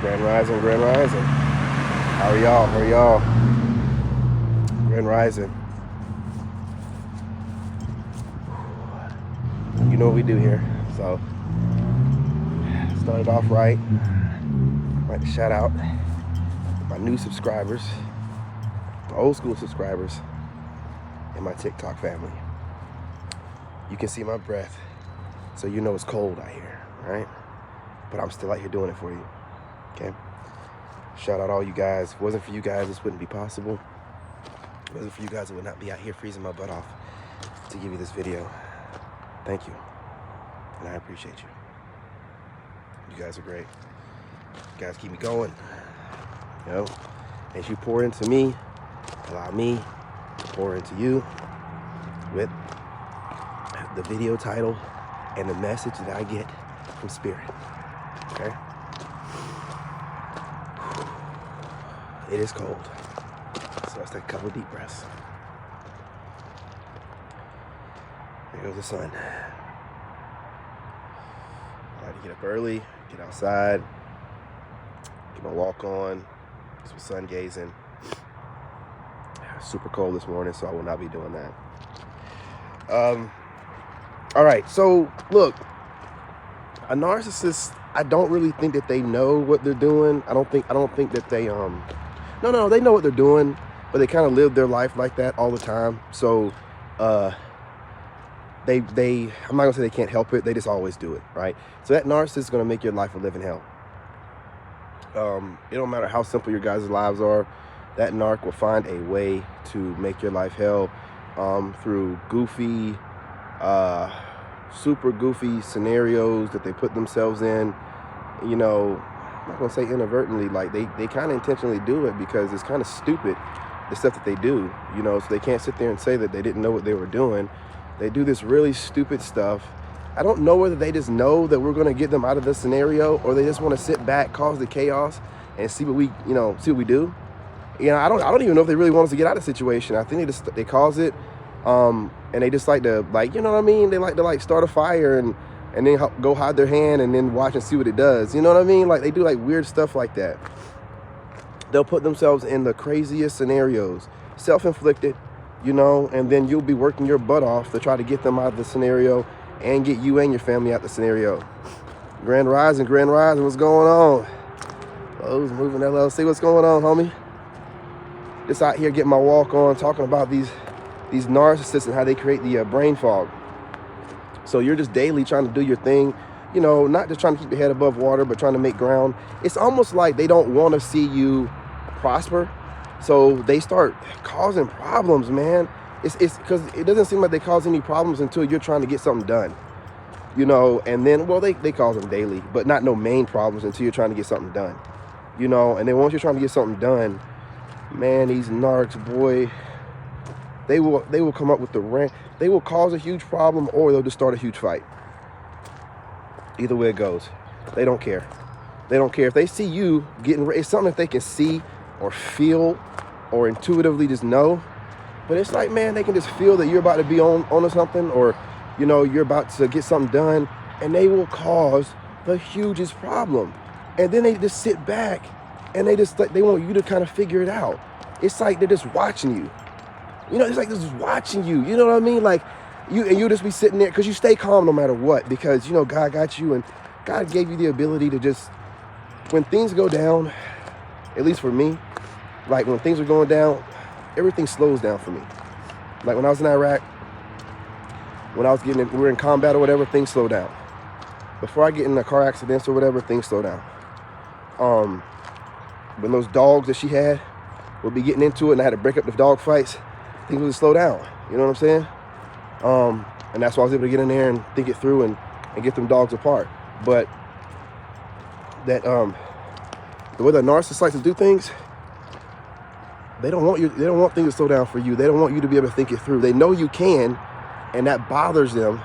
Grand Rising, Grand Rising. How are y'all? How are y'all? Grand Rising. You know what we do here. So, started off right. I'd like to shout out my new subscribers, my old school subscribers, and my TikTok family. You can see my breath, so you know it's cold out here, right? But I'm still out here doing it for you, okay? Shout out all you guys. If it wasn't for you guys, this wouldn't be possible. If it wasn't for you guys, I would not be out here freezing my butt off to give you this video. Thank you, and I appreciate you. You guys are great. You guys keep me going, you know? As you pour into me, allow me to pour into you with the video title and the message that I get from Spirit, okay? It is cold, so let's take a couple of deep breaths. There goes the sun. I like to get up early, get outside, get my walk on, get some sun gazing. Super cold this morning, so I will not be doing that. All right, so look, a narcissist, I don't really think that they know what they're doing. I don't think that they no, they know what they're doing, but they kind of live their life like that all the time. So I'm not gonna say they can't help it, they just always do it, right? So that narcissist is gonna make your life a living hell. It don't matter how simple your guys' lives are, that narc will find a way to make your life hell through goofy, super goofy scenarios that they put themselves in. You know, I'm not gonna say inadvertently, like they kind of intentionally do it because it's kind of stupid, the stuff that they do, you know, so they can't sit there and say that they didn't know what they were doing. They do this really stupid stuff. I don't know whether they just know that we're gonna get them out of this scenario, or they just want to sit back, cause the chaos, and see what we do. You know, I don't even know if they really want us to get out of the situation. I think they cause it, and they just like to, like, you know what I mean? They like to start a fire and then go hide their hand and then watch and see what it does. You know what I mean? Like, they do like weird stuff like that. They'll put themselves in the craziest scenarios, self-inflicted, you know, and then you'll be working your butt off to try to get them out of the scenario and get you and your family out of the scenario. Grand Rising, what's going on? Lowe's Moving LLC, what's going on, homie? Just out here getting my walk on, talking about these narcissists and how they create the brain fog. So you're just daily trying to do your thing, you know, not just trying to keep your head above water, but trying to make ground. It's almost like they don't want to see you prosper, so they start causing problems, man. It's because it doesn't seem like they cause any problems until you're trying to get something done, you know. And then, well, they cause them daily, but not no main problems until you're trying to get something done, you know. And then once you're trying to get something done, man, these narcs, boy, they will come up with the rant. They will cause a huge problem, or they'll just start a huge fight. Either way it goes, they don't care. They don't care if they see you getting. It's something that they can see or feel or intuitively just know. But it's like, man, they can just feel that you're about to be on something, or, you know, you're about to get something done, and they will cause the hugest problem. And then they just sit back and they want you to kind of figure it out. It's like they're just watching you. You know, it's like they're just watching you. You know what I mean? Like, you just be sitting there, because you stay calm no matter what, because, you know, God got you, and God gave you the ability to just, when things go down, at least for me, like when things are going down, everything slows down for me. Like when I was in Iraq, when I was we were in combat or whatever, things slow down. Before I get in a car accidents or whatever, things slow down. When those dogs that she had would be getting into it and I had to break up the dog fights, things would slow down. You know what I'm saying? And that's why I was able to get in there and think it through and get them dogs apart. But that the way the narcissists like to do things, they don't want things to slow down for you. They don't want you to be able to think it through. They know you can, and that bothers them.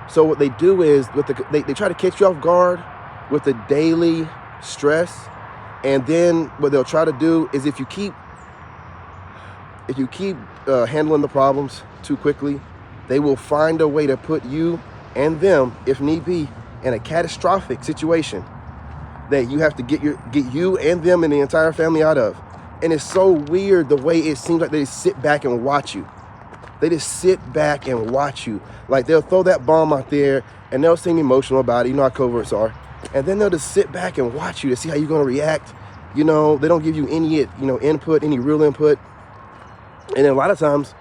So what they do is they try to catch you off guard with the daily stress, and then what they'll try to do is if you keep handling the problems too quickly, they will find a way to put you and them, if need be, in a catastrophic situation that you have to get you and them and the entire family out of. And it's so weird the way it seems like they just sit back and watch you. They just sit back and watch you. Like they'll throw that bomb out there and they'll seem emotional about it. You know how coverts are. And then they'll just sit back and watch you to see how you're going to react. You know, they don't give you any, input, any real input. And then a lot of times,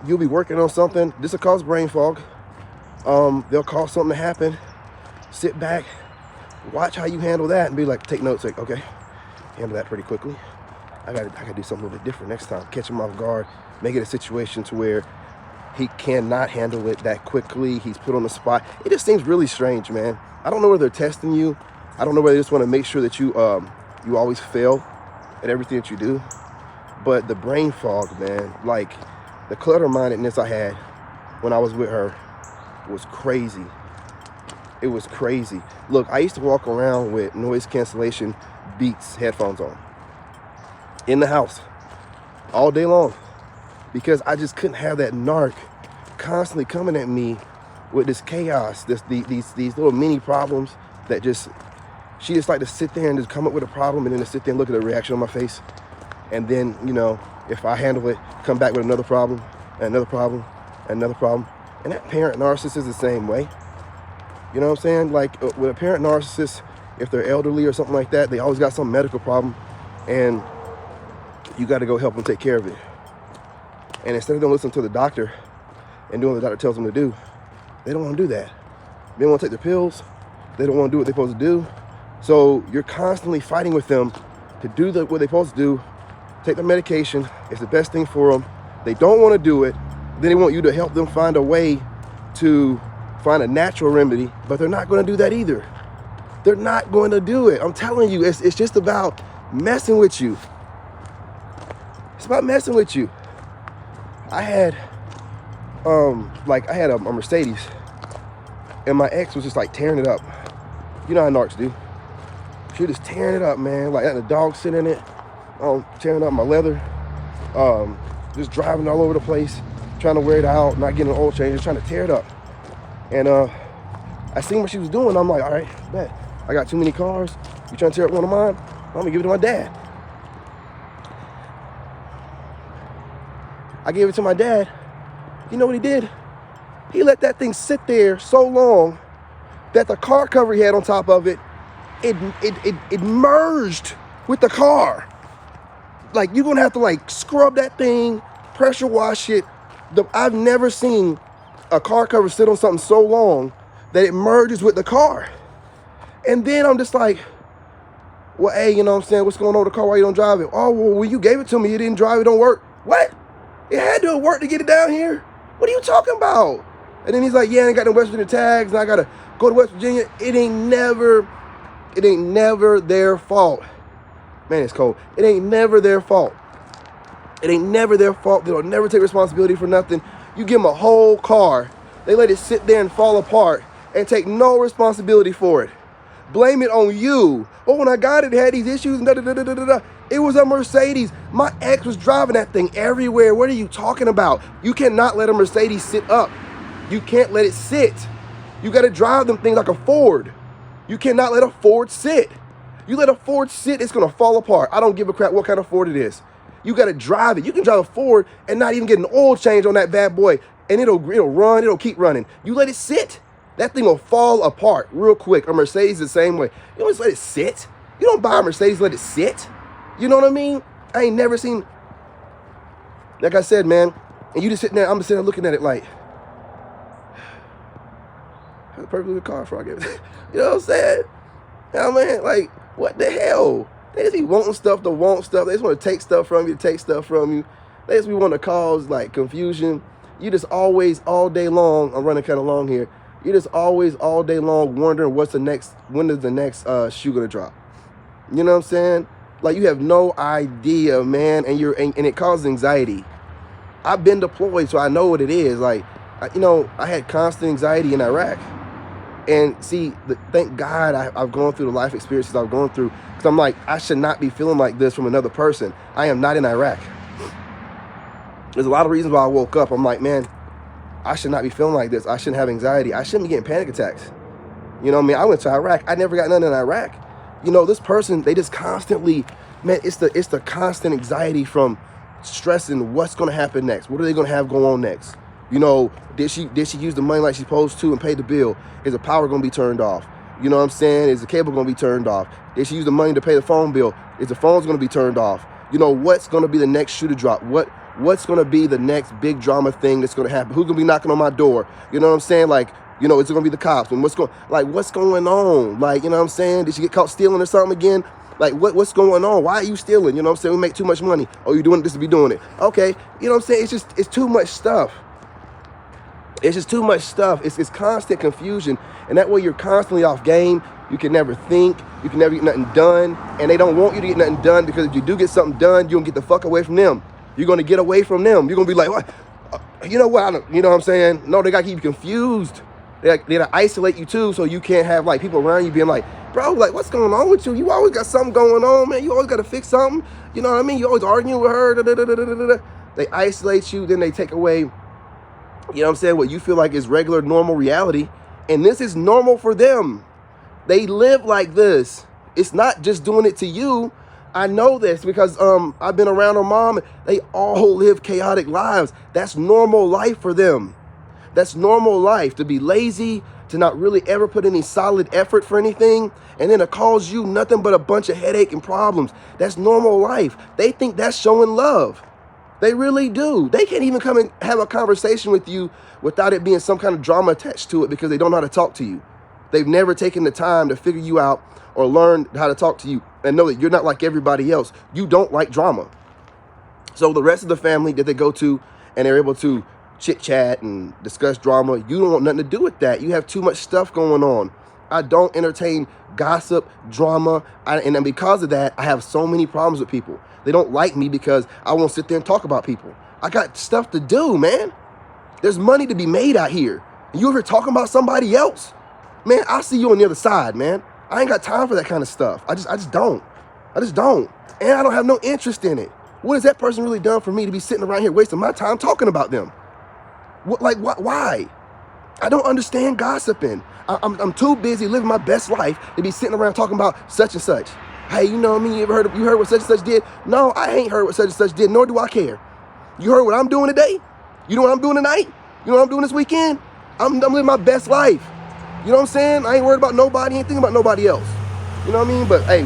you'll be working on something. This will cause brain fog. They'll cause something to happen. Sit back, watch how you handle that and be like, take notes, like, okay, handle that pretty quickly. I gotta do something a little bit different next time. Catch him off guard, make it a situation to where he cannot handle it that quickly. He's put on the spot. It just seems really strange, man. I don't know whether they're testing you. I don't know whether they just want to make sure that you always fail at everything that you do. But the brain fog, man, like the clutter-mindedness I had when I was with her was crazy. It was crazy. Look, I used to walk around with noise cancellation Beats headphones on in the house all day long because I just couldn't have that narc constantly coming at me with this chaos, these little mini problems that she just like to sit there and just come up with a problem and then to sit there and look at the reaction on my face. And then, if I handle it, come back with another problem, and another problem, and another problem. And that parent narcissist is the same way. You know what I'm saying? Like with a parent narcissist, if they're elderly or something like that, they always got some medical problem and you got to go help them take care of it. And instead of them listening to the doctor and doing what the doctor tells them to do, they don't want to do that. They don't want to take their pills. They don't want to do what they're supposed to do. So you're constantly fighting with them to do what they're supposed to do, take the medication. It's the best thing for them. They don't want to do it. Then they want you to help them find a way to find a natural remedy, but they're not going to do that either. They're not going to do it. I'm telling you, it's just about messing with you. It's about messing with you. I had, a Mercedes, and my ex was just like tearing it up. You know how narcs do. She was just tearing it up, man. Like letting the dog sit in it, tearing up my leather, just driving all over the place, trying to wear it out, not getting an oil change, just trying to tear it up. And I seen what she was doing. I'm like, all right, bet. I got too many cars. You trying to tear up one of mine? I'm gonna give it to my dad. I gave it to my dad. You know what he did? He let that thing sit there so long that the car cover he had on top of it, it merged with the car. Like you're gonna have to like scrub that thing, pressure wash it. I've never seen a car cover sit on something so long that it merges with the car. And then I'm just like, well, hey, you know what I'm saying? What's going on with the car? Why you don't drive it? Oh, well, when you gave it to me, you didn't drive it, don't work. What? It had to work to get it down here? What are you talking about? And then he's like, yeah, I ain't got no West Virginia tags, and I gotta go to West Virginia. It ain't never their fault. Man, it's cold. It ain't never their fault. It ain't never their fault. They'll never take responsibility for nothing. You give them a whole car, they let it sit there and fall apart and take no responsibility for it. Blame it on you. Oh, when I got it, it had these issues. It was a Mercedes. My ex was driving that thing everywhere. What are you talking about? You cannot let a Mercedes sit up. You can't let it sit. You got to drive them things like a Ford. You cannot let a Ford sit. You let a Ford sit, it's going to fall apart. I don't give a crap what kind of Ford it is. You got to drive it. You can drive a Ford and not even get an oil change on that bad boy, and it'll run, it'll keep running. You let it sit, that thing will fall apart real quick. A Mercedes the same way. You don't just let it sit. You don't buy a Mercedes, let it sit. You know what I mean? I ain't never seen, like I said, man, and you just sitting there, I'm just sitting there looking at it like, that's a perfectly good car for I give it. You know what I'm saying? You know what I mean? Like, what the hell? They just be wanting stuff to want stuff. They just want to take stuff from you to take stuff from you. They just be wanting to cause like confusion. You just always all day long, I'm running kind of long here. You just always all day long wondering when is the next shoe gonna drop? You know what I'm saying? Like you have no idea, man, and it causes anxiety. I've been deployed, so I know what it is. Like, I had constant anxiety in Iraq. And see, thank God I've gone through the life experiences I've gone through. Because I'm like, I should not be feeling like this from another person. I am not in Iraq. There's a lot of reasons why I woke up. I'm like, man, I should not be feeling like this. I shouldn't have anxiety. I shouldn't be getting panic attacks. You know what I mean? I went to Iraq. I never got none in Iraq. You know, this person, they just constantly, man, it's the constant anxiety from stressing what's going to happen next. What are they going to have going on next? You know, did she use the money like she's supposed to and pay the bill? Is the power going to be turned off? You know what I'm saying? Is the cable going to be turned off? Did she use the money to pay the phone bill? Is the phone's going to be turned off? You know, what's going to be the next shoe to drop? What's going to be the next big drama thing that's going to happen? Who's going to be knocking on my door? You know what I'm saying? Like, you know, it's going to be the cops. And what's going on? Like, you know what I'm saying? Did she get caught stealing or something again? Like, what's going on? Why are you stealing? You know what I'm saying? We make too much money. Oh, you're doing it just to be doing it. Okay. You know what I'm saying? It's too much stuff. It's just too much stuff. It's constant confusion. And that way you're constantly off game. You can never think. You can never get nothing done. And they don't want you to get nothing done, because if you do get something done, you're going to get the fuck away from them. You're going to get away from them. You're going to be like, what? You know what? You know what I'm saying? No, they got to keep you confused. They got to isolate you too, so you can't have like people around you being like, bro, like, what's going on with you? You always got something going on, man. You always got to fix something. You know what I mean? You always arguing with her. Da, da, da, da, da, da. They isolate you. Then they take away, you know what I'm saying, what you feel like is regular, normal reality. And this is normal for them. They live like this. It's not just doing it to you. I know this because I've been around her mom. They all live chaotic lives. That's normal life for them. That's normal life, to be lazy, to not really ever put any solid effort for anything, and then it cause you nothing but a bunch of headache and problems. That's normal life. They think that's showing love. They really do. They can't even come and have a conversation with you without it being some kind of drama attached to it, because they don't know how to talk to you. They've never taken the time to figure you out or learn how to talk to you and know that you're not like everybody else. You don't like drama. So the rest of the family that they go to and they're able to chit chat and discuss drama, you don't want nothing to do with that. You have too much stuff going on. I don't entertain gossip, drama, and because of that, I have so many problems with people. They don't like me because I won't sit there and talk about people. I got stuff to do, man. There's money to be made out here. And you over here talking about somebody else? Man, I'll see you on the other side, man. I ain't got time for that kind of stuff. I just don't. I just don't. And I don't have no interest in it. What has that person really done for me to be sitting around here wasting my time talking about them? Why? I don't understand gossiping. I'm too busy living my best life to be sitting around talking about such and such. Hey, you know what I mean? You heard what such and such did? No, I ain't heard what such and such did, nor do I care. You heard what I'm doing today? You know what I'm doing tonight? You know what I'm doing this weekend? I'm living my best life. You know what I'm saying? I ain't worried about nobody, ain't thinking about nobody else. You know what I mean? But hey,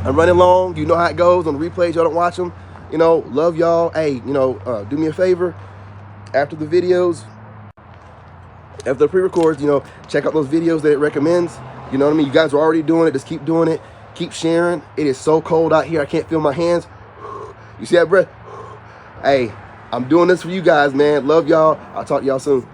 I'm running long. You know how it goes on the replays. Y'all don't watch them. You know, love y'all. Hey, you know, do me a favor. After the videos, after the pre-records, you know, check out those videos that it recommends. You know what I mean? You guys are already doing it. Just keep doing it. Keep sharing. It is so cold out here. I can't feel my hands. You see that breath? Hey, I'm doing this for you guys, man. Love y'all. I'll talk to y'all soon.